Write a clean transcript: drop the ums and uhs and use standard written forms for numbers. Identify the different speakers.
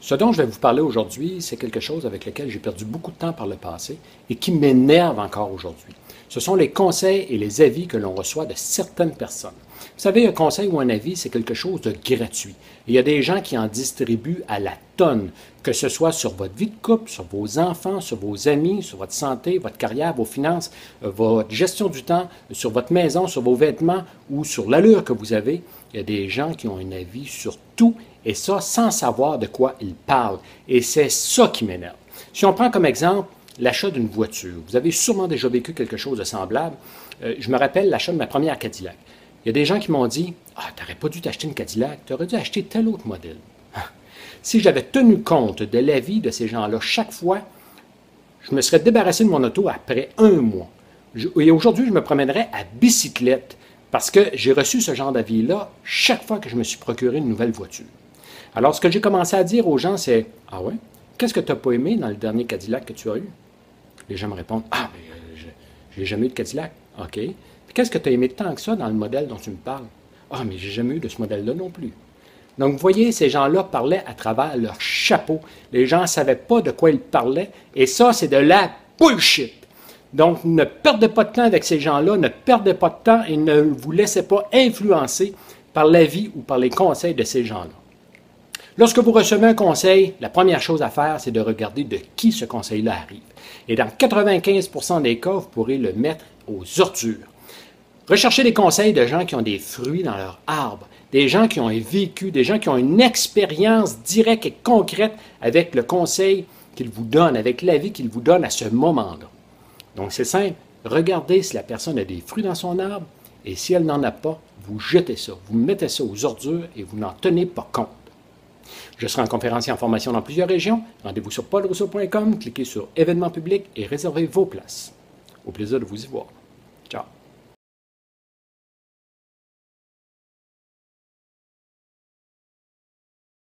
Speaker 1: Ce dont je vais vous parler aujourd'hui, c'est quelque chose avec lequel j'ai perdu beaucoup de temps par le passé et qui m'énerve encore aujourd'hui. Ce sont les conseils et les avis que l'on reçoit de certaines personnes. Vous savez, un conseil ou un avis, c'est quelque chose de gratuit. Et il y a des gens qui en distribuent à la tonne, que ce soit sur votre vie de couple, sur vos enfants, sur vos amis, sur votre santé, votre carrière, vos finances, votre gestion du temps, sur votre maison, sur vos vêtements ou sur l'allure que vous avez. Il y a des gens qui ont un avis sur tout et ça sans savoir de quoi ils parlent. Et c'est ça qui m'énerve. Si on prend comme exemple l'achat d'une voiture, vous avez sûrement déjà vécu quelque chose de semblable. Je me rappelle l'achat de ma première Cadillac. Il y a des gens qui m'ont dit « Ah, tu n'aurais pas dû t'acheter une Cadillac, tu aurais dû acheter tel autre modèle. » Si j'avais tenu compte de l'avis de ces gens-là chaque fois, je me serais débarrassé de mon auto après un mois. Et aujourd'hui, je me promènerais à bicyclette parce que j'ai reçu ce genre d'avis-là chaque fois que je me suis procuré une nouvelle voiture. Alors, ce que j'ai commencé à dire aux gens, c'est « Ah ouais? Qu'est-ce que tu n'as pas aimé dans le dernier Cadillac que tu as eu? » Les gens me répondent « Ah, mais j'ai jamais eu de Cadillac. » OK. Qu'est-ce que tu as aimé tant que ça dans le modèle dont tu me parles? « Ah, mais j'ai jamais eu de ce modèle-là non plus. » Donc, vous voyez, ces gens-là parlaient à travers leur chapeau. Les gens ne savaient pas de quoi ils parlaient. Et ça, c'est de la bullshit. Donc, ne perdez pas de temps avec ces gens-là, ne perdez pas de temps et ne vous laissez pas influencer par l'avis ou par les conseils de ces gens-là. Lorsque vous recevez un conseil, la première chose à faire, c'est de regarder de qui ce conseil-là arrive. Et dans 95% des cas, vous pourrez le mettre aux ordures. Recherchez des conseils de gens qui ont des fruits dans leur arbre, des gens qui ont un vécu, des gens qui ont une expérience directe et concrète avec le conseil qu'ils vous donnent, avec l'avis qu'ils vous donnent à ce moment-là. Donc c'est simple, regardez si la personne a des fruits dans son arbre et si elle n'en a pas, vous jetez ça, vous mettez ça aux ordures et vous n'en tenez pas compte. Je serai en conférence et en formation dans plusieurs régions. Rendez-vous sur paulrousseau.com, cliquez sur événements publics et réservez vos places. Au plaisir de vous y voir. Ciao.